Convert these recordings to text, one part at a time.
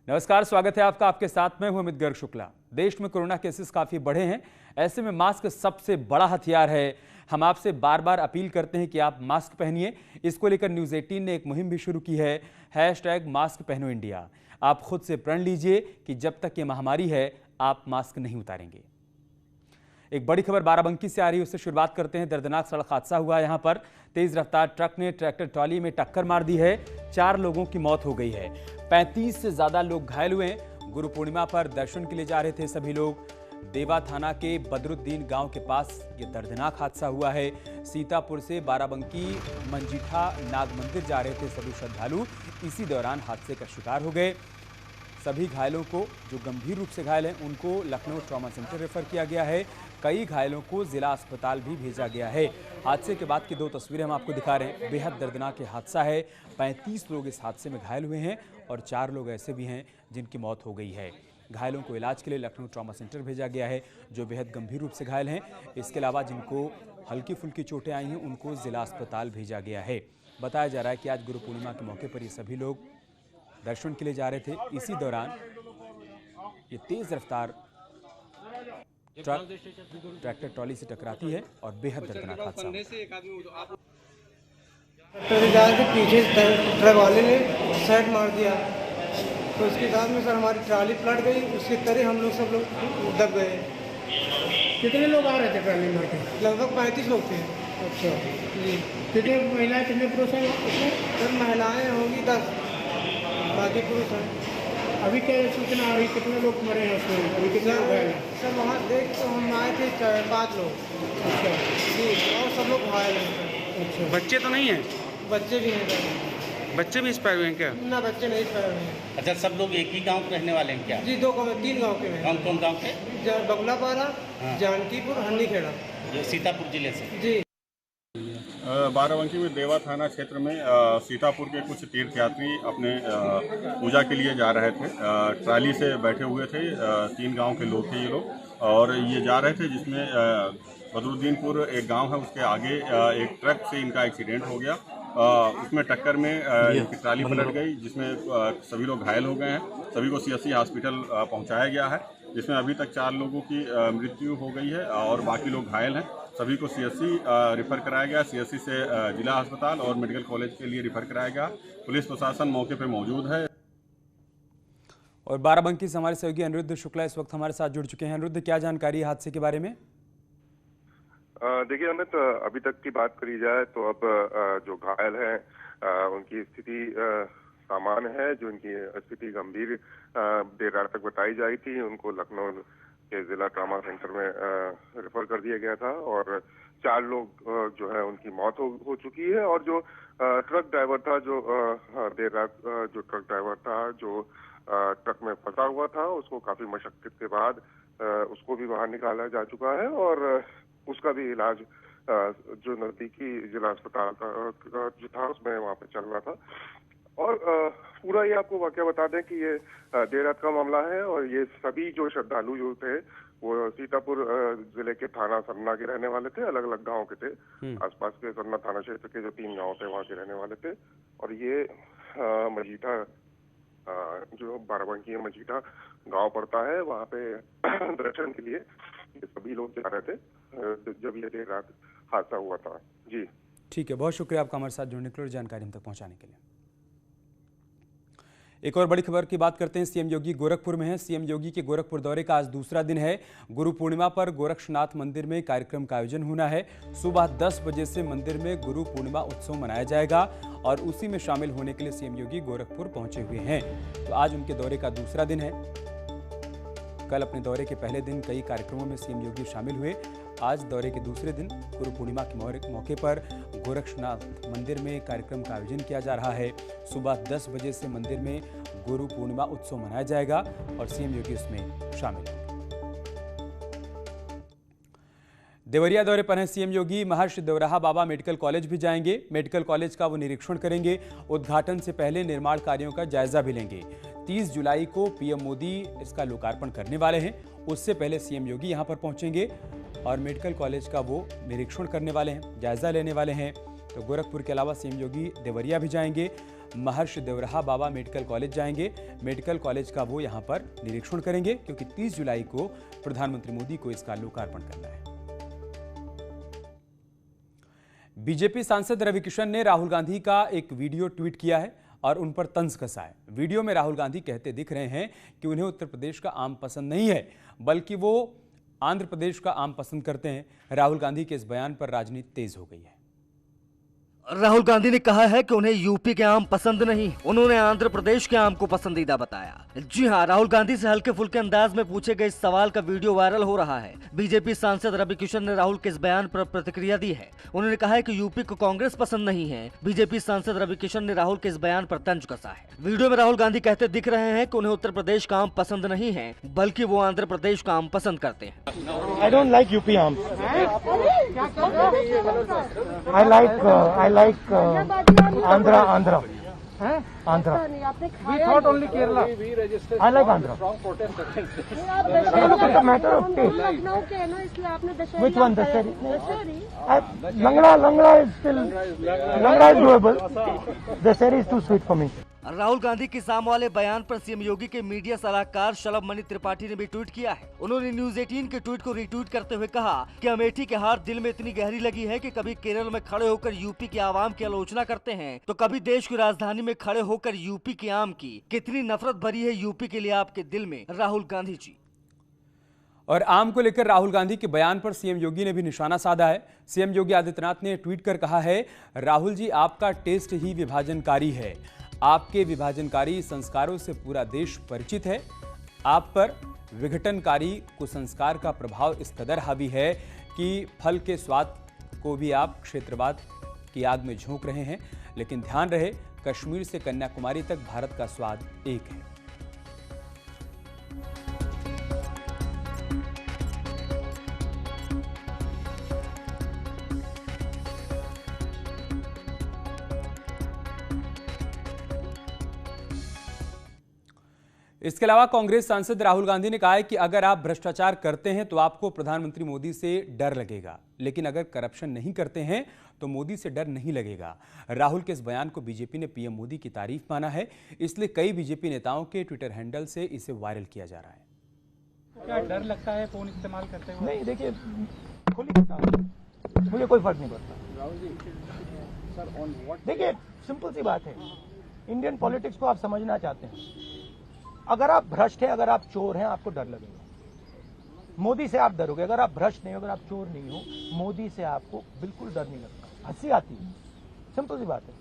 नमस्कार, स्वागत है आपका। आपके साथ में हूं अमित गर्ग शुक्ला। देश में कोरोना केसेस काफी बढ़े हैं, ऐसे में मास्क सबसे बड़ा हथियार है। हम आपसे बार बार अपील करते हैं कि आप मास्क पहनिए। इसको लेकर न्यूज़ 18 ने एक मुहिम भी शुरू की है, #मास्क पहनो इंडिया। आप खुद से प्रण लीजिए कि जब तक ये महामारी है आप मास्क नहीं उतारेंगे। एक बड़ी खबर बाराबंकी से आ रही है, उससे शुरुआत करते हैं। दर्दनाक सड़क हादसा हुआ यहाँ पर। तेज रफ्तार ट्रक ने ट्रैक्टर ट्रॉली में टक्कर मार दी है। 4 लोगों की मौत हो गई है, 35 से ज्यादा लोग घायल हुए हैं। गुरु पूर्णिमा पर दर्शन के लिए जा रहे थे सभी लोग। देवा थाना के बदरुद्दीन गांव के पास ये दर्दनाक हादसा हुआ है। सीतापुर से बाराबंकी मंजीठा नाग मंदिर जा रहे थे सभी श्रद्धालु, इसी दौरान हादसे का शिकार हो गए। सभी घायलों को, जो गंभीर रूप से घायल हैं, उनको लखनऊ ट्रॉमा सेंटर रेफर किया गया है। कई घायलों को जिला अस्पताल भी भेजा गया है। हादसे के बाद की 2 तस्वीरें हम आपको दिखा रहे हैं। बेहद दर्दनाक ये हादसा है। 35 लोग इस हादसे में घायल हुए हैं और 4 लोग ऐसे भी हैं जिनकी मौत हो गई है। घायलों को इलाज के लिए लखनऊ ट्रॉमा सेंटर भेजा गया है, जो बेहद गंभीर रूप से घायल हैं। इसके अलावा जिनको हल्की फुल्की चोटें आई हैं उनको जिला अस्पताल भेजा गया है। बताया जा रहा है कि आज गुरु पूर्णिमा के मौके पर ये सभी लोग दर्शन के लिए जा रहे थे। इसी दौरान ये तेज रफ्तार ट्रक ट्रैक्टर ट्रॉली से टकराती है और बेहद दर्दनाक हादसा। पीछे ट्रक वाले ने साइड मार दिया, तो उसके साथ में सर हमारी ट्राली पलट गई। उसके तरह हम लोग सब लोग दब गए। कितने लोग आ रहे थे ट्राली में? लगभग 35 लोग थे। अच्छा जी। कितने महिलाएं, कितने पुरुष हैं उसमें? सर महिलाएं होंगी 10, बाकी पुरुष हैं। अभी क्या सूचना आ रही, कितने लोग मरे हैं उसमें? अभी कितने लोग घायल हैं? सर वहाँ देख तो हम आए थे 5 लोग। अच्छा जी, और सब लोग घायल हैं। अच्छा, बच्चे तो नहीं हैं? बच्चे भी हैं सर। बच्चे भी एक्सपायर हुए हैं क्या? ना, बच्चे नहीं पैर हैं। अच्छा, सब लोग एक ही गांव के रहने वाले हैं क्या? जी, 3 गाँव के हैं। कौन गांव के? बगलापारा, हाँ। जानकीपुर, हंडीखेड़ा। जो सीतापुर जिले से। जी। बाराबंकी में देवा थाना क्षेत्र में सीतापुर के कुछ तीर्थयात्री अपने पूजा के लिए जा रहे थे। ट्राली से बैठे हुए थे। 3 गांव के लोग थे ये लोग, और ये जा रहे थे जिसमें बदरुद्दीनपुर एक गांव है, उसके आगे एक ट्रक से इनका एक्सीडेंट हो गया। उसमें टक्कर में इनकी ट्राली पलट गई, जिसमें सभी लोग घायल हो गए हैं। सभी को सीएससी हॉस्पिटल पहुंचाया गया है, जिसमें अभी तक 4 लोगों की मृत्यु हो गई है और बाकी लोग घायल हैं। सभी को सीएससी रेफर कराया गया। सीएससी से जिला अस्पताल और मेडिकल कॉलेज के लिए रेफर कराया गया। पुलिस प्रशासन मौके पर मौजूद है। और बाराबंकी से हमारे सहयोगी अनिरुद्ध शुक्ला इस वक्त हमारे साथ जुड़ चुके हैं। अनिरुद्ध, क्या जानकारी है हादसे के बारे में? देखिए अमित, अभी तक की बात करी जाए तो अब जो घायल हैं उनकी स्थिति सामान्य है। जो उनकी स्थिति गंभीर देर रात तक बताई जाई थी, उनको लखनऊ के जिला ट्रॉमा सेंटर में रेफर कर दिया गया था। और 4 लोग जो है उनकी मौत हो चुकी है। और जो ट्रक ड्राइवर था, जो देर रात जो ट्रक ड्राइवर था, जो ट्रक में फंसा हुआ था, उसको काफी मशक्कत के बाद उसको भी बाहर निकाला जा चुका है। और उसका भी इलाज जो नजदीकी जिला अस्पताल का जो था उसमें वहाँ पे चल रहा था। और पूरा ये आपको वाकया बता दें कि ये देर रात का मामला है। और ये सभी जो श्रद्धालु जो थे वो सीतापुर जिले के थाना सरना के रहने वाले थे। अलग अलग गांव के थे, आसपास के सरना थाना क्षेत्र के जो 3 गांव थे वहाँ के रहने वाले थे। और ये मजीठा, जो बाराबंकी में मजीठा गांव पड़ता है, वहाँ पे दर्शन के लिए ये सभी लोग जा रहे थे जब ये देर रात हादसा हुआ था। जी ठीक है, बहुत शुक्रिया आपका हमारे साथ जुड़ने के लिए और जानकारी हम तक पहुंचाने के लिए। एक और बड़ी खबर की बात करते हैं। सीएम योगी गोरखपुर में हैं। सीएम योगी के गोरखपुर दौरे का आज दूसरा दिन है। गुरु पूर्णिमा पर गोरक्षनाथ मंदिर में कार्यक्रम का आयोजन होना है। सुबह 10 बजे से मंदिर में गुरु पूर्णिमा उत्सव मनाया जाएगा और उसी में शामिल होने के लिए सीएम योगी गोरखपुर पहुंचे हुए हैं। तो आज उनके दौरे का दूसरा दिन है। कल अपने दौरे के पहले दिन कई कार्यक्रमों में सीएम योगी शामिल हुए। आज दौरे के दूसरे दिन गुरु पूर्णिमा के मौके पर गोरक्षनाथ मंदिर में कार्यक्रम का आयोजन किया जा रहा है। सुबह 10 बजे से मंदिर में गुरु पूर्णिमा उत्सव मनाया जाएगा और सीएम योगी उसमें शामिल होंगे। देवरिया दौरे पर हैं सीएम योगी। महर्षि देवराहा बाबा मेडिकल कॉलेज भी जाएंगे। मेडिकल कॉलेज का वो निरीक्षण करेंगे। उद्घाटन से पहले निर्माण कार्यों का जायजा भी लेंगे। 30 जुलाई को पीएम मोदी इसका लोकार्पण करने वाले हैं। उससे पहले सीएम योगी यहां पर पहुंचेंगे और मेडिकल कॉलेज का वो निरीक्षण करने वाले हैं, जायजा लेने वाले हैं। तो गोरखपुर के अलावा सीएम योगी देवरिया भी जाएंगे। महर्षि देवराहा बाबा मेडिकल कॉलेज जाएंगे। मेडिकल कॉलेज का वो यहां पर निरीक्षण करेंगे क्योंकि 30 जुलाई को प्रधानमंत्री मोदी को इसका लोकार्पण करना है। बीजेपी सांसद रवि किशन ने राहुल गांधी का एक वीडियो ट्वीट किया है और उन पर तंज कसा है। वीडियो में राहुल गांधी कहते दिख रहे हैं कि उन्हें उत्तर प्रदेश का आम पसंद नहीं है, बल्कि वो आंध्र प्रदेश का आम पसंद करते हैं। राहुल गांधी के इस बयान पर राजनीति तेज हो गई है। राहुल गांधी ने कहा है कि उन्हें यूपी के आम पसंद नहीं, उन्होंने आंध्र प्रदेश के आम को पसंदीदा बताया। जी हां, राहुल गांधी से हल्के फुल्के अंदाज में पूछे गए इस सवाल का वीडियो वायरल हो रहा है। बीजेपी सांसद रवि किशन ने राहुल के इस बयान पर प्रतिक्रिया दी है। उन्होंने कहा है कि यूपी को कांग्रेस पसंद नहीं है। बीजेपी सांसद रवि किशन ने राहुल के इस बयान पर तंज कसा है। वीडियो में राहुल गांधी कहते दिख रहे हैं कि उन्हें उत्तर प्रदेश का आम पसंद नहीं है, बल्कि वो आंध्र प्रदेश का आम पसंद करते हैं। आई डोंट लाइक यूपी आम, I like Andhra. Andhra. We thought only Kerala. I like Andhra. It's a matter of taste. Which one? Dasheri? Langda is still. Langda is doable. Dasheri is too sweet for me. Rahul Gandhi के साम वाले बयान पर CM योगी के media सलाहकार शलभ मणि त्रिपाठी ने भी tweet किया है। उन्होंने न्यूज 18 के ट्वीट को रीट्वीट करते हुए कहा कि अमेठी के हार दिल में इतनी गहरी लगी है कि कभी केरल में खड़े होकर यूपी की आवाम की आलोचना करते हैं तो कभी देश की राजधानी में खड़े होकर यूपी के आम की। कितनी नफरत भरी है यूपी के लिए आपके दिल में, राहुल गांधी जी। और आम को लेकर राहुल गांधी के बयान पर सीएम योगी ने भी निशाना साधा है। सीएम योगी आदित्यनाथ ने ट्वीट कर कहा है, राहुल जी आपका टेस्ट ही विभाजनकारी है। आपके विभाजनकारी संस्कारों से पूरा देश परिचित है। आप पर विघटनकारी कुसंस्कार का प्रभाव इस कदर हावी है कि फल के स्वाद को भी आप क्षेत्रवाद की आग में झोंक रहे हैं। लेकिन ध्यान रहे, कश्मीर से कन्याकुमारी तक भारत का स्वाद एक है। इसके अलावा कांग्रेस सांसद राहुल गांधी ने कहा है कि अगर आप भ्रष्टाचार करते हैं तो आपको प्रधानमंत्री मोदी से डर लगेगा, लेकिन अगर करप्शन नहीं करते हैं तो मोदी से डर नहीं लगेगा। राहुल के इस बयान को बीजेपी ने पीएम मोदी की तारीफ माना है, इसलिए कई बीजेपी नेताओं के ट्विटर हैंडल से इसे वायरल किया जा रहा है। क्या डर लगता है फोन इस्तेमाल करते हुए? नहीं, देखिए खुली बताऊं, मुझे कोई फर्क नहीं पड़ता। देखिए सिंपल सी बात है, इंडियन पॉलिटिक्स को आप समझना चाहते हैं, अगर आप भ्रष्ट हैं, अगर आप चोर हैं, आपको डर लगेगा। मोदी से आप डरोगे। अगर आप भ्रष्ट नहीं हो, अगर आप चोर नहीं हो, मोदी से आपको बिल्कुल डर नहीं लगता, हंसी आती है। सिंपल सी बात है।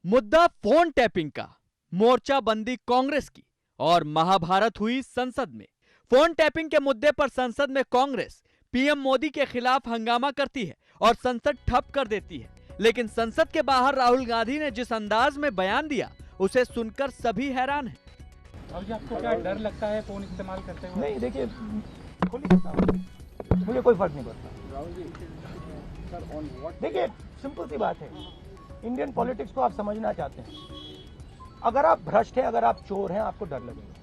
मुद्दा फोन टैपिंग का, मोर्चाबंदी कांग्रेस की और महाभारत हुई संसद में। फोन टैपिंग के मुद्दे पर संसद में कांग्रेस पीएम मोदी के खिलाफ हंगामा करती है और संसद ठप कर देती है। लेकिन संसद के बाहर राहुल गांधी ने जिस अंदाज में बयान दिया, उसे सुनकर सभी हैरान हैं। आपको क्या डर लगता है फोन इस्तेमाल करते हुए? नहीं, देखिए खुली बताऊं, मुझे कोई फर्क नहीं पड़ता। देखिए सिंपल सी बात है, इंडियन पॉलिटिक्स को आप समझना चाहते हैं, अगर आप भ्रष्ट हैं, अगर आप चोर हैं, आपको डर लगेगा।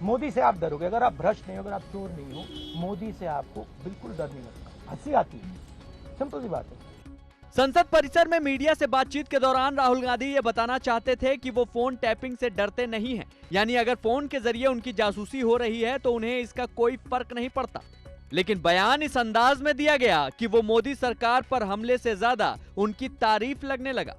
मोदी से आप डरोगे। अगर आप भ्रष्ट नहीं हो, अगर आप चोर नहीं हो, मोदी से आपको बिल्कुल डर नहीं लगता, हंसी आती है। सिंपल सी बात है। संसद परिसर में मीडिया से बातचीत के दौरान राहुल गांधी ये बताना चाहते थे कि वो फोन टैपिंग से डरते नहीं हैं, यानी अगर फोन के जरिए उनकी जासूसी हो रही है तो उन्हें इसका कोई फर्क नहीं पड़ता। लेकिन बयान इस अंदाज में दिया गया कि वो मोदी सरकार पर हमले से ज्यादा उनकी तारीफ लगने लगा।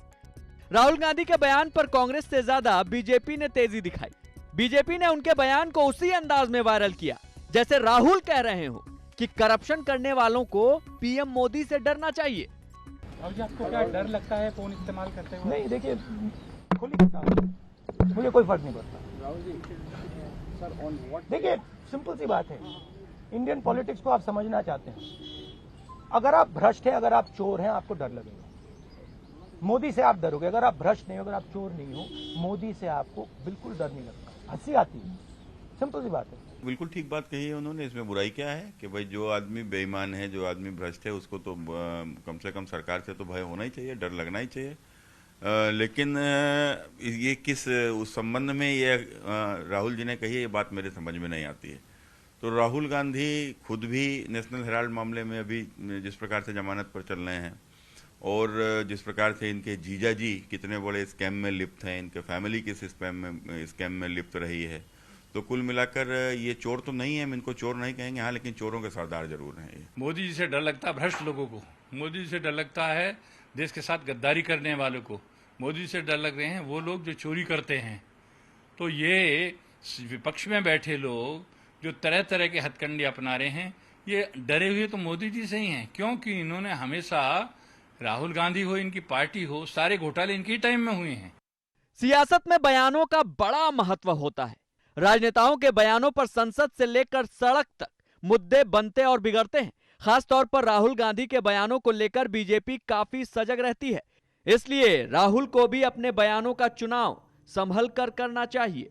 राहुल गांधी के बयान पर कांग्रेस से ज्यादा बीजेपी ने तेजी दिखाई। बीजेपी ने उनके बयान को उसी अंदाज में वायरल किया जैसे राहुल कह रहे हो कि करप्शन करने वालों को पीएम मोदी से डरना चाहिए। आपको क्या डर लगता है फोन इस्तेमाल करते हुए? नहीं, देखिए खुली बताऊं, मुझे कोई फर्क नहीं पड़ता। देखिए सिंपल सी बात है, इंडियन पॉलिटिक्स को आप समझना चाहते हैं, अगर आप भ्रष्ट हैं, अगर आप चोर हैं, आपको डर लगेगा। मोदी से आप डरोगे। अगर आप भ्रष्ट नहीं हो, अगर आप चोर नहीं हो, मोदी से आपको बिल्कुल डर नहीं लगता, हंसी आती है। सिंपल सी बात है। बिल्कुल ठीक बात कही है उन्होंने। इसमें बुराई क्या है कि भाई जो आदमी बेईमान है, जो आदमी भ्रष्ट है, उसको तो कम से कम सरकार से तो भय होना ही चाहिए, डर लगना ही चाहिए। लेकिन ये किस उस संबंध में ये राहुल जी ने कही है, ये बात मेरे समझ में नहीं आती है। तो राहुल गांधी खुद भी नेशनल हेराल्ड मामले में अभी जिस प्रकार से जमानत पर चल रहे हैं और जिस प्रकार से इनके जीजा जी कितने बड़े स्कैम में लिप्त हैं, इनके फैमिली किस स्कैम में लिप्त रही है, तो कुल मिलाकर ये चोर तो नहीं है, हम इनको चोर नहीं कहेंगे, हाँ, लेकिन चोरों के सरदार जरूर हैं ये। मोदी जी से डर लगता है भ्रष्ट लोगों को, मोदी जी से डर लगता है देश के साथ गद्दारी करने वालों को, मोदी जी से डर लग रहे हैं वो लोग जो चोरी करते हैं। तो ये विपक्ष में बैठे लोग जो तरह तरह के हथकंडे अपना रहे हैं, ये डरे हुए तो मोदी जी से ही हैं, क्योंकि इन्होंने हमेशा, राहुल गांधी हो, इनकी पार्टी हो, सारे घोटाले इनकी टाइम में हुए हैं। सियासत में बयानों का बड़ा महत्व होता है। राजनेताओं के बयानों पर संसद से लेकर सड़क तक मुद्दे बनते और बिगड़ते हैं। खासतौर पर राहुल गांधी के बयानों को लेकर बीजेपी काफी सजग रहती है, इसलिए राहुल को भी अपने बयानों का चुनाव संभल कर करना चाहिए।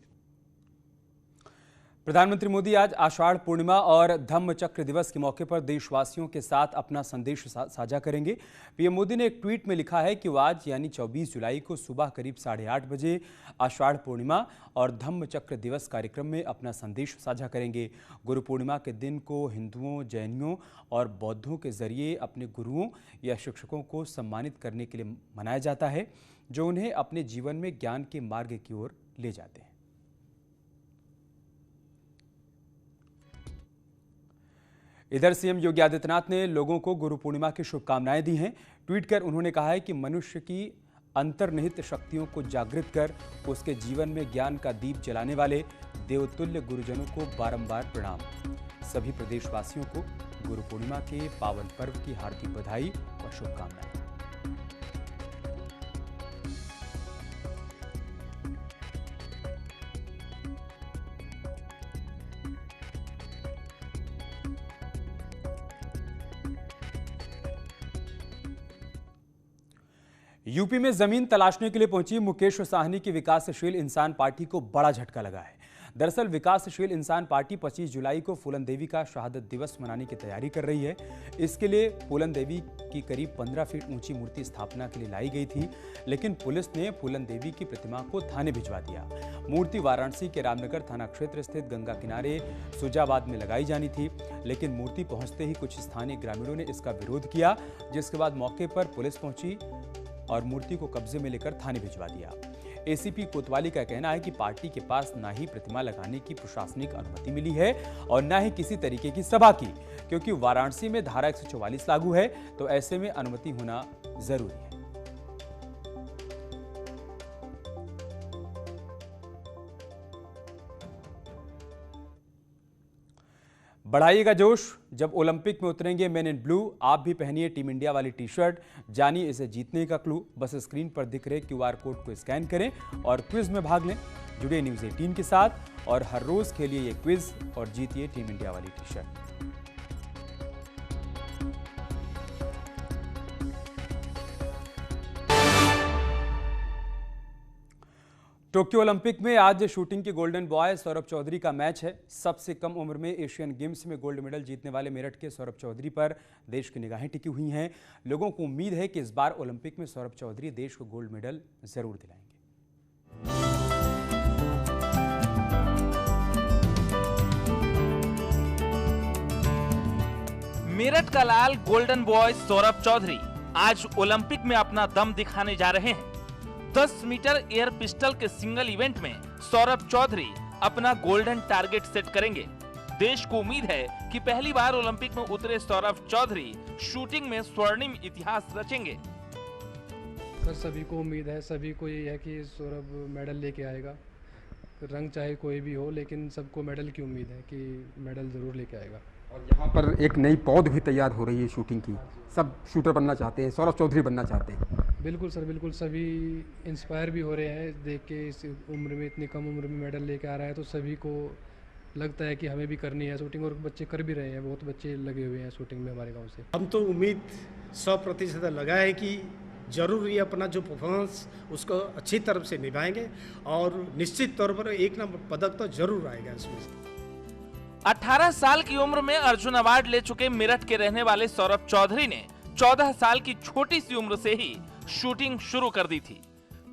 प्रधानमंत्री मोदी आज आषाढ़ पूर्णिमा और धम्म चक्र दिवस के मौके पर देशवासियों के साथ अपना संदेश साझा करेंगे। पीएम मोदी ने एक ट्वीट में लिखा है कि वो आज यानी 24 जुलाई को सुबह करीब 8:30 बजे आषाढ़ पूर्णिमा और धम्म चक्र दिवस कार्यक्रम में अपना संदेश साझा करेंगे। गुरु पूर्णिमा के दिन को हिंदुओं, जैनियों और बौद्धों के जरिए अपने गुरुओं या शिक्षकों को सम्मानित करने के लिए मनाया जाता है, जो उन्हें अपने जीवन में ज्ञान के मार्ग की ओर ले जाते हैं। इधर सीएम योगी आदित्यनाथ ने लोगों को गुरु पूर्णिमा की शुभकामनाएं दी हैं। ट्वीट कर उन्होंने कहा है कि मनुष्य की अंतर्निहित शक्तियों को जागृत कर उसके जीवन में ज्ञान का दीप जलाने वाले देवतुल्य गुरुजनों को बारंबार प्रणाम। सभी प्रदेशवासियों को गुरु पूर्णिमा के पावन पर्व की हार्दिक बधाई और शुभकामनाएं। यूपी में जमीन तलाशने के लिए पहुंची मुकेश साहनी की विकासशील इंसान पार्टी को बड़ा झटका लगा है। दरअसल विकासशील इंसान पार्टी 25 जुलाई को फूलन देवी का शहादत दिवस मनाने की तैयारी कर रही है। इसके लिए फूलन देवी की करीब 15 फीट ऊंची मूर्ति स्थापना के लिए लाई गई थी, लेकिन पुलिस ने फूलन देवी की प्रतिमा को थाने भिजवा दिया। मूर्ति वाराणसी के रामनगर थाना क्षेत्र स्थित गंगा किनारे सुजाबाद में लगाई जानी थी, लेकिन मूर्ति पहुंचते ही कुछ स्थानीय ग्रामीणों ने इसका विरोध किया, जिसके बाद मौके पर पुलिस पहुंची और मूर्ति को कब्जे में लेकर थाने भिजवा दिया। एसीपी कोतवाली का कहना है कि पार्टी के पास ना ही प्रतिमा लगाने की प्रशासनिक अनुमति मिली है और ना ही किसी तरीके की सभा की, क्योंकि वाराणसी में धारा 144 लागू है, तो ऐसे में अनुमति होना जरूरी है। बढ़ाइएगा जोश, जब ओलंपिक में उतरेंगे मेन इन ब्लू। आप भी पहनिए टीम इंडिया वाली टी शर्ट। जानिए इसे जीतने का क्लू, बस स्क्रीन पर दिख रहे QR कोड को स्कैन करें और क्विज में भाग लें। जुड़े न्यूज़ 18 के साथ और हर रोज खेलिए ये क्विज और जीतिए टीम इंडिया वाली टी शर्ट। टोक्यो ओलंपिक में आज शूटिंग के गोल्डन बॉय सौरभ चौधरी का मैच है। सबसे कम उम्र में एशियन गेम्स में गोल्ड मेडल जीतने वाले मेरठ के सौरभ चौधरी पर देश की निगाहें टिकी हुई हैं। लोगों को उम्मीद है कि इस बार ओलंपिक में सौरभ चौधरी देश को गोल्ड मेडल जरूर दिलाएंगे। मेरठ का लाल गोल्डन बॉय सौरभ चौधरी आज ओलंपिक में अपना दम दिखाने जा रहे हैं। 10 मीटर एयर पिस्टल के सिंगल इवेंट में सौरभ चौधरी अपना गोल्डन टारगेट सेट करेंगे। देश को उम्मीद है कि पहली बार ओलंपिक में उतरे सौरभ चौधरी शूटिंग में स्वर्णिम इतिहास रचेंगे। सर सभी को उम्मीद है, सभी को ये है कि सौरभ मेडल लेके आएगा। रंग चाहे कोई भी हो, लेकिन सबको मेडल की उम्मीद है कि मेडल जरूर लेके आएगा। और यहाँ पर एक नई पौध भी तैयार हो रही है शूटिंग की। सब शूटर बनना चाहते हैं, सौरभ चौधरी बनना चाहते हैं। बिल्कुल सर, बिल्कुल। सभी इंस्पायर भी हो रहे हैं देख के, इस उम्र में, इतनी कम उम्र में मेडल लेके आ रहा है, तो सभी को लगता है कि हमें भी करनी है शूटिंग, और बच्चे कर भी रहे हैं। बहुत बच्चे लगे हुए हैं शूटिंग में हमारे गाँव से। हम तो उम्मीद 100% लगा है कि जरूर ये अपना जो परफॉर्मेंस उसको अच्छी तरफ से निभाएंगे और निश्चित तौर पर 1 नंबर पदक तो जरूर आएगा इसमें। 18 साल की उम्र में अर्जुन अवार्ड ले चुके मेरठ के रहने वाले सौरभ चौधरी ने 14 साल की छोटी सी उम्र से ही शूटिंग शुरू कर दी थी।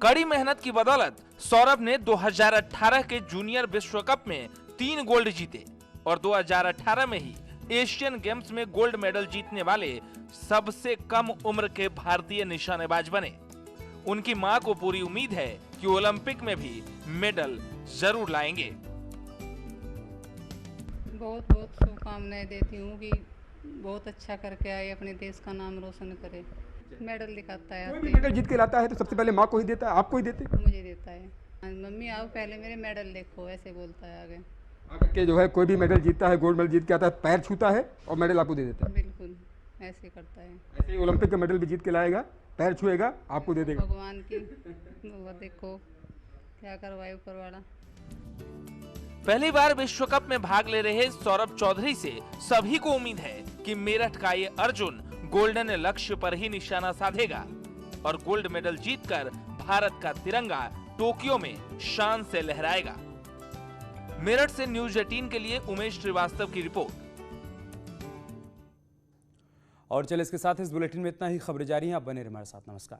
कड़ी मेहनत की बदौलत सौरभ ने 2018 के जूनियर विश्व कप में 3 गोल्ड जीते और 2018 में ही एशियन गेम्स में गोल्ड मेडल जीतने वाले सबसे कम उम्र के भारतीय निशानेबाज बने। उनकी मां को पूरी उम्मीद है कि ओलंपिक में भी मेडल जरूर लाएंगे। बहुत बहुत शुभकामनाएं देती हूँ कि बहुत अच्छा करके आए, अपने देश का नाम रोशन करे, मेडल दिखाता है। कोई भी मेडल जीत के लाता है तो सबसे पहले माँ को ही देता है, आपको ही देते? मुझे देता है। मम्मी आओ पहले मेरे मेडल देखो, ऐसे बोलता है आगे आगे जो है कोई भी मेडल जीतता है, गोल्ड मेडल जीत के आता है, पैर छूता है और मेडल आपको दे देता है। बिल्कुल ऐसे करता है। ऐसे ही ओलंपिक का मेडल भी जीत के लाएगा, पैर छुएगा, आपको दे देगा। भगवान की वो देखो क्या करवाए ऊपर वाला। पहली बार विश्व कप में भाग ले रहे सौरभ चौधरी से सभी को उम्मीद है कि मेरठ का ये अर्जुन गोल्डन लक्ष्य पर ही निशाना साधेगा और गोल्ड मेडल जीतकर भारत का तिरंगा टोक्यो में शान से लहराएगा। मेरठ से न्यूज 18 के लिए उमेश श्रीवास्तव की रिपोर्ट। और चलिए इसके साथ इस बुलेटिन में इतना ही। खबरें जारी हैं, आप बने रहिए हमारे साथ। नमस्कार।